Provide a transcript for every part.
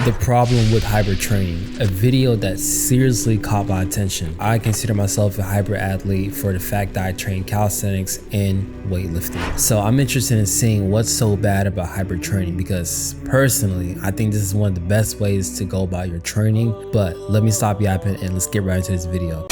The problem with hybrid training, a video that seriously caught my attention. I consider myself a hybrid athlete for the fact that I train calisthenics and weightlifting. So I'm interested in seeing what's so bad about hybrid training, because personally, I think this is one of the best ways to go about your training. But let me stop yapping and let's get right into this video.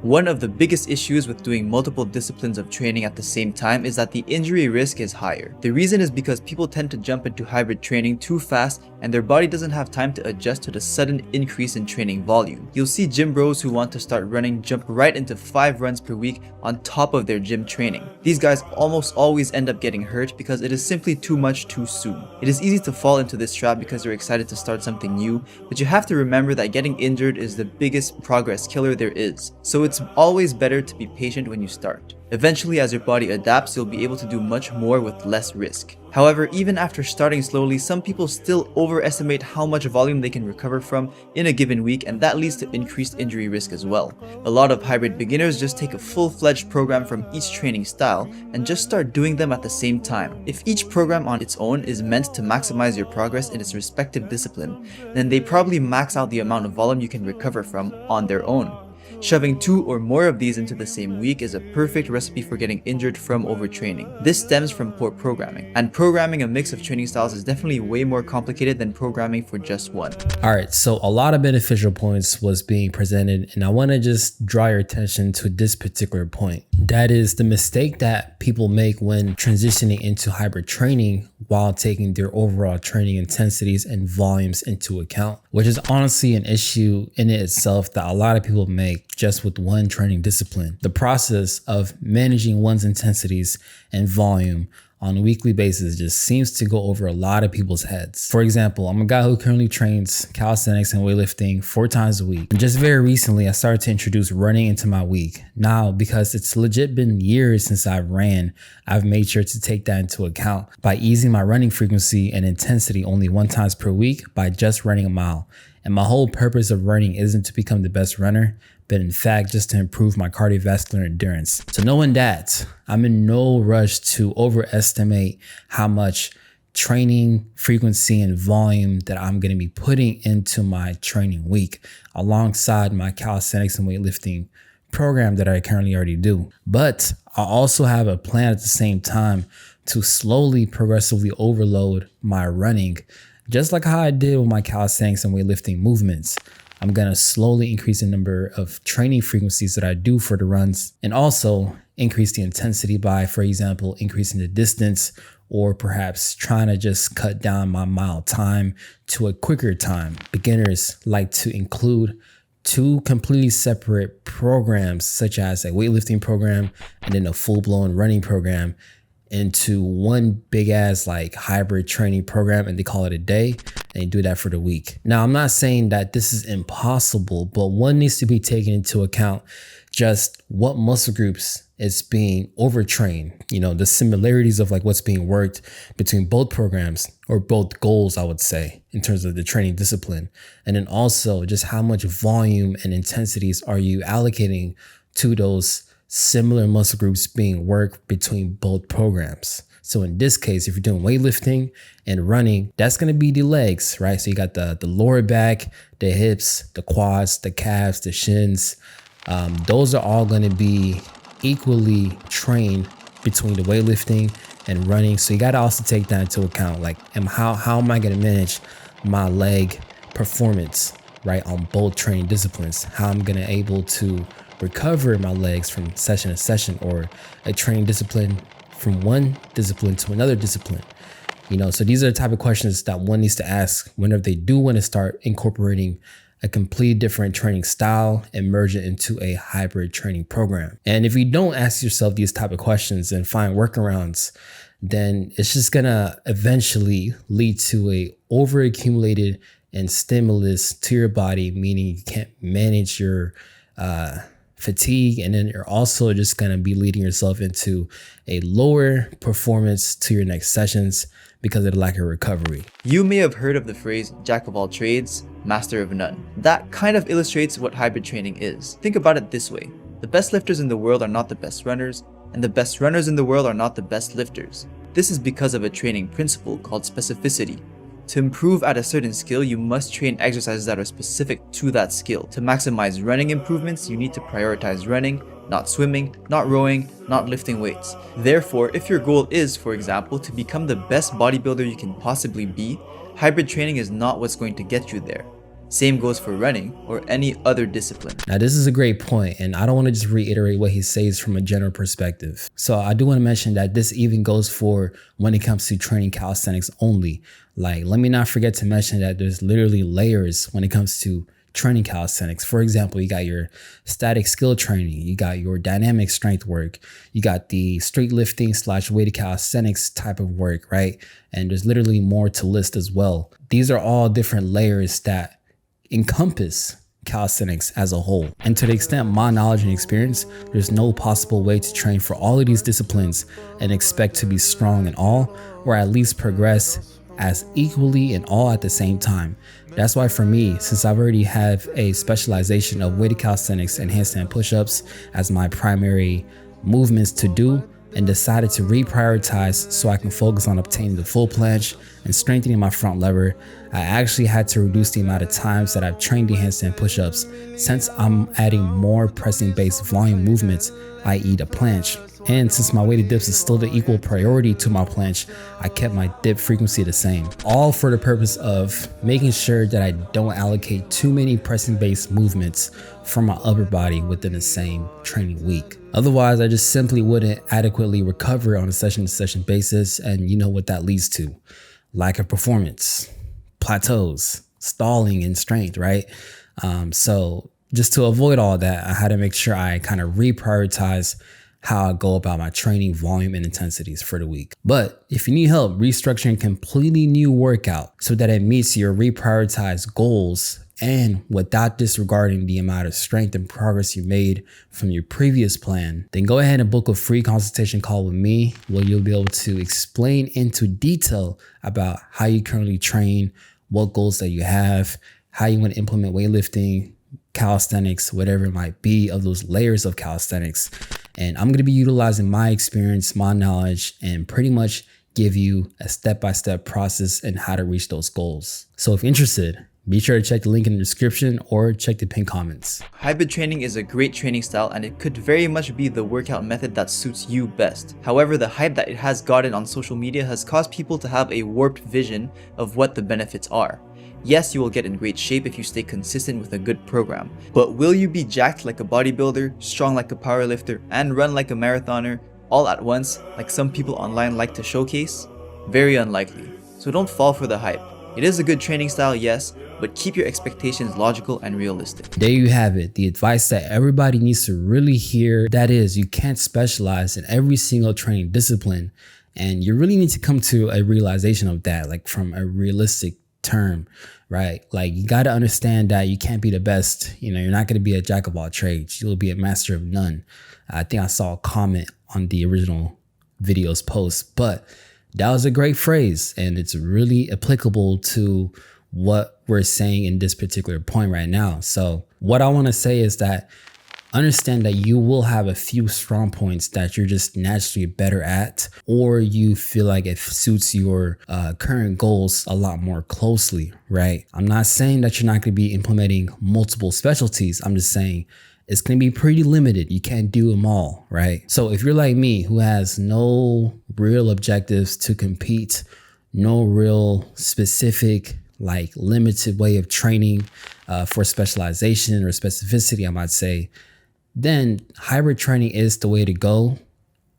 One of the biggest issues with doing multiple disciplines of training at the same time is that the injury risk is higher. The reason is because people tend to jump into hybrid training too fast and their body doesn't have time to adjust to the sudden increase in training volume. You'll see gym bros who want to start running jump right into 5 runs per week on top of their gym training. These guys almost always end up getting hurt because it is simply too much too soon. It is easy to fall into this trap because you're excited to start something new, but you have to remember that getting injured is the biggest progress killer there is. So it's always better to be patient when you start. Eventually, as your body adapts, you'll be able to do much more with less risk. However, even after starting slowly, some people still overestimate how much volume they can recover from in a given week, and that leads to increased injury risk as well. A lot of hybrid beginners just take a full-fledged program from each training style and just start doing them at the same time. If each program on its own is meant to maximize your progress in its respective discipline, then they probably max out the amount of volume you can recover from on their own. Shoving 2 or more of these into the same week is a perfect recipe for getting injured from overtraining. This stems from poor programming, and programming a mix of training styles is definitely way more complicated than programming for just one. Alright, so a lot of beneficial points was being presented, and I want to just draw your attention to this particular point. That is the mistake that people make when transitioning into hybrid training while taking their overall training intensities and volumes into account, which is honestly an issue in itself that a lot of people make just with one training discipline. The process of managing one's intensities and volume on a weekly basis just seems to go over a lot of people's heads. For example, I'm a guy who currently trains calisthenics and weightlifting 4 times a week. And just very recently, I started to introduce running into my week. Now, because it's legit been years since I ran, I've made sure to take that into account by easing my running frequency and intensity only 1 time per week by just running a mile. And my whole purpose of running isn't to become the best runner, but in fact, just to improve my cardiovascular endurance. So knowing that, I'm in no rush to overestimate how much training frequency and volume that I'm going to be putting into my training week alongside my calisthenics and weightlifting program that I currently already do. But I also have a plan at the same time to slowly, progressively overload my running, just like how I did with my calisthenics and weightlifting movements. I'm going to slowly increase the number of training frequencies that I do for the runs, and also increase the intensity by, for example, increasing the distance, or perhaps trying to just cut down my mile time to a quicker time. Beginners like to include 2 completely separate programs, such as a weightlifting program and then a full-blown running program, into one big ass like hybrid training program, and they call it a day, and they do that for the week. Now, I'm not saying that this is impossible, but one needs to be taken into account just what muscle groups is being overtrained, you know, the similarities of like what's being worked between both programs, or both goals, I would say, in terms of the training discipline. And then also just how much volume and intensities are you allocating to those similar muscle groups being worked between both programs. So in this case, if you're doing weightlifting and running, that's going to be the legs, right? So you got the lower back, the hips, the quads, the calves, the shins. Those are all going to be equally trained between the weightlifting and running. So you got to also take that into account. Like, how am I going to manage my leg performance, right, on both training disciplines? How I'm going to able to recover my legs from session to session, or a training discipline from one discipline to another discipline. You know, so these are the type of questions that one needs to ask whenever they do want to start incorporating a completely different training style and merge it into a hybrid training program. And if you don't ask yourself these type of questions and find workarounds, then it's just gonna eventually lead to a overaccumulated and stimulus to your body, meaning you can't manage your fatigue, and then you're also just going to be leading yourself into a lower performance to your next sessions because of the lack of recovery. You may have heard of the phrase jack of all trades, master of none. That kind of illustrates what hybrid training is. Think about it this way. The best lifters in the world are not the best runners, and the best runners in the world are not the best lifters. This is because of a training principle called specificity. To improve at a certain skill, you must train exercises that are specific to that skill. To maximize running improvements, you need to prioritize running, not swimming, not rowing, not lifting weights. Therefore, if your goal is, for example, to become the best bodybuilder you can possibly be, hybrid training is not what's going to get you there. Same goes for running or any other discipline. Now, this is a great point, and I don't want to just reiterate what he says from a general perspective. So I do want to mention that this even goes for when it comes to training calisthenics only. Like, let me not forget to mention that there's literally layers when it comes to training calisthenics. For example, you got your static skill training, you got your dynamic strength work, you got the straight lifting / weighted calisthenics type of work, right? And there's literally more to list as well. These are all different layers that encompass calisthenics as a whole. And to the extent my knowledge and experience, there's no possible way to train for all of these disciplines and expect to be strong in all, or at least progress as equally in all at the same time. That's why for me, since I've already have a specialization of weighted calisthenics and handstand push-ups as my primary movements to do, and decided to reprioritize so I can focus on obtaining the full planche and strengthening my front lever, I actually had to reduce the amount of times that I've trained the handstand push-ups since I'm adding more pressing-based volume movements, i.e. the planche. And since my weighted dips is still the equal priority to my planche, I kept my dip frequency the same. All for the purpose of making sure that I don't allocate too many pressing-based movements from my upper body within the same training week. Otherwise, I just simply wouldn't adequately recover on a session-to-session basis, and you know what that leads to. Lack of performance, plateaus, stalling in strength, right? So just to avoid all that, I had to make sure I kind of reprioritize how I go about my training volume and intensities for the week. But if you need help restructuring a completely new workout so that it meets your reprioritized goals and without disregarding the amount of strength and progress you made from your previous plan, then go ahead and book a free consultation call with me where you'll be able to explain into detail about how you currently train, what goals that you have, how you want to implement weightlifting, calisthenics, whatever it might be of those layers of calisthenics. And I'm going to be utilizing my experience, my knowledge, and pretty much give you a step-by-step process and how to reach those goals. So if interested, be sure to check the link in the description or check the pinned comments. Hybrid training is a great training style and it could very much be the workout method that suits you best. However, the hype that it has gotten on social media has caused people to have a warped vision of what the benefits are. Yes, you will get in great shape if you stay consistent with a good program, but will you be jacked like a bodybuilder, strong like a powerlifter, and run like a marathoner all at once like some people online like to showcase? Very unlikely. So don't fall for the hype. It is a good training style, yes, but keep your expectations logical and realistic. There you have it, the advice that everybody needs to really hear. That is, you can't specialize in every single training discipline, and you really need to come to a realization of that, like from a realistic term, right? Like you got to understand that you can't be the best. You know, you're not going to be a jack of all trades. You'll be a master of none. I think I saw a comment on the original video's post, but that was a great phrase and it's really applicable to what we're saying in this particular point right now. So what I want to say is that understand that you will have a few strong points that you're just naturally better at, or you feel like it suits your current goals a lot more closely, right? I'm not saying that you're not going to be implementing multiple specialties. I'm just saying it's going to be pretty limited. You can't do them all, right? So if you're like me, who has no real objectives to compete, no real specific like limited way of training for specialization or specificity, I might say, then hybrid training is the way to go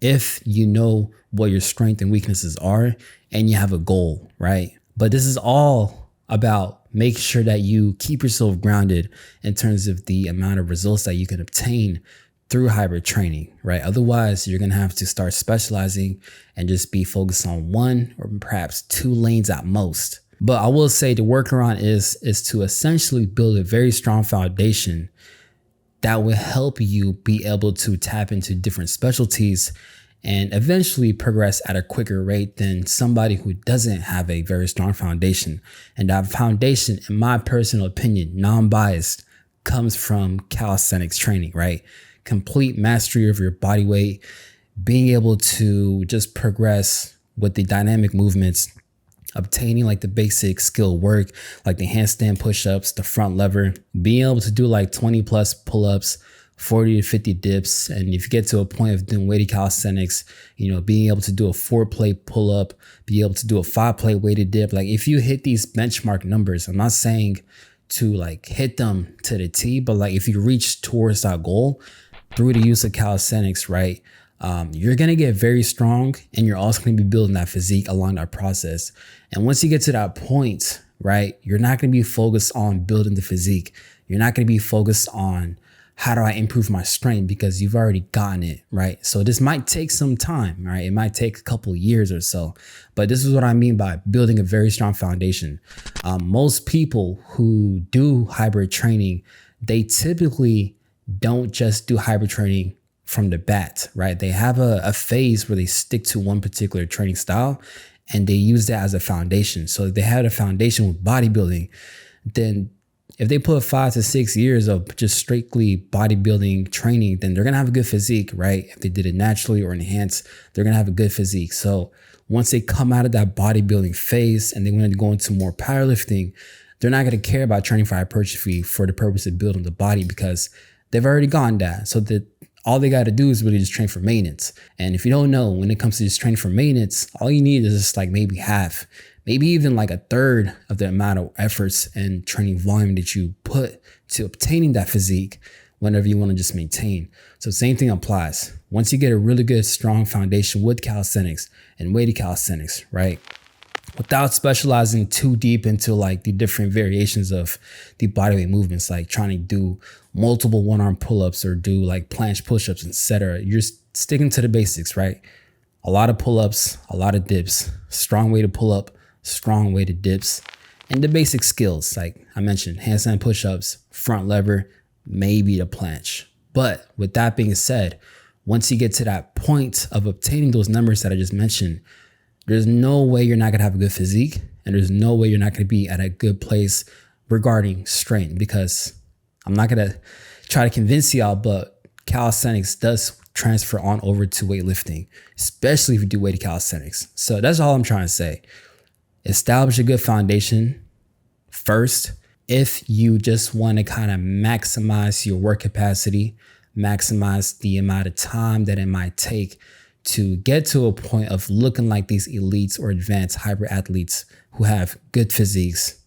if you know what your strengths and weaknesses are and you have a goal, right? But this is all about making sure that you keep yourself grounded in terms of the amount of results that you can obtain through hybrid training, right? Otherwise, you're going to have to start specializing and just be focused on one or perhaps two lanes at most. But I will say the workaround is to essentially build a very strong foundation that will help you be able to tap into different specialties and eventually progress at a quicker rate than somebody who doesn't have a very strong foundation. And that foundation, in my personal opinion, non-biased, comes from calisthenics training, right? Complete mastery of your body weight, being able to just progress with the dynamic movements, obtaining like the basic skill work, like the handstand push-ups, the front lever, being able to do like 20 plus pull-ups, 40 to 50 dips. And if you get to a point of doing weighted calisthenics, you know, being able to do a 4-plate pull-up, be able to do a 5-plate weighted dip. Like if you hit these benchmark numbers, I'm not saying to like hit them to the T, but like if you reach towards that goal through the use of calisthenics, right, you're going to get very strong, and you're also going to be building that physique along that process. And once you get to that point, right, you're not going to be focused on building the physique. You're not going to be focused on how do I improve my strength, because you've already gotten it, right? So this might take some time, right? It might take a couple of years or so, but this is what I mean by building a very strong foundation. Most people who do hybrid training, they typically don't just do hybrid training from the bat, right? They have a phase where they stick to one particular training style and they use that as a foundation. So if they had a foundation with bodybuilding, then if they put 5 to 6 years of just strictly bodybuilding training, then they're going to have a good physique, right? If they did it naturally or enhanced, they're going to have a good physique. So once they come out of that bodybuilding phase and they want to go into more powerlifting, they're not going to care about training for hypertrophy for the purpose of building the body, because they've already gone that. So that all they got to do is really just train for maintenance. And if you don't know, when it comes to just training for maintenance, all you need is just like maybe half, maybe even like a third of the amount of efforts and training volume that you put to obtaining that physique whenever you want to just maintain. So same thing applies. Once you get a really good, strong foundation with calisthenics and weighted calisthenics, right, without specializing too deep into like the different variations of the bodyweight movements, like trying to do multiple one-arm pull-ups or do like planche push-ups, etc. You're sticking to the basics, right? A lot of pull-ups, a lot of dips, strong weighted pull-up, strong weighted dips, and the basic skills, like I mentioned, handstand push-ups, front lever, maybe the planche. But with that being said, once you get to that point of obtaining those numbers that I just mentioned, there's no way you're not going to have a good physique, and there's no way you're not going to be at a good place regarding strength, because I'm not going to try to convince y'all, but calisthenics does transfer on over to weightlifting, especially if you do weighted calisthenics. So that's all I'm trying to say. Establish a good foundation first. If you just want to kind of maximize your work capacity, maximize the amount of time that it might take to get to a point of looking like these elites or advanced hybrid athletes who have good physiques,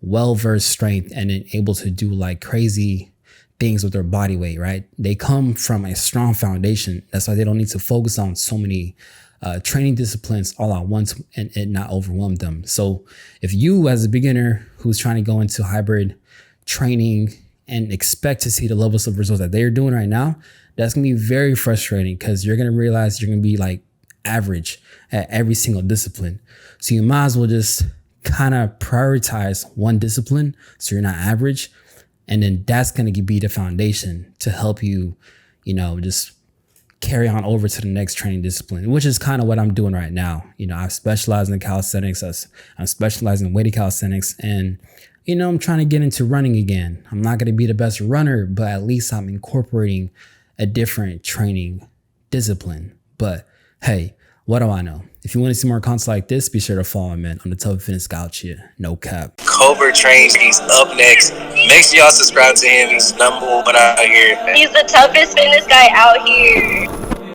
well-versed strength, and then able to do like crazy things with their body weight, right? They come from a strong foundation. That's why they don't need to focus on so many training disciplines all at once and not overwhelm them. So if you, as a beginner who's trying to go into hybrid training and expect to see the levels of results that they're doing right now, that's going to be very frustrating, because you're going to realize you're going to be like average at every single discipline. So you might as well just kind of prioritize one discipline so you're not average. And then that's going to be the foundation to help you, you know, just carry on over to the next training discipline, which is kind of what I'm doing right now. You know, I've specialized in calisthenics. I'm specializing in weighted calisthenics, and, you know, I'm trying to get into running again. I'm not going to be the best runner, but at least I'm incorporating a different training discipline. But hey, what do I know? If you want to see more content like this, be sure to follow me, man. I'm the Tough Fitness guy out here. No cap. Cobra Trains, he's up next. Make sure y'all subscribe to him. He's number one out here. He's the toughest fitness guy out here.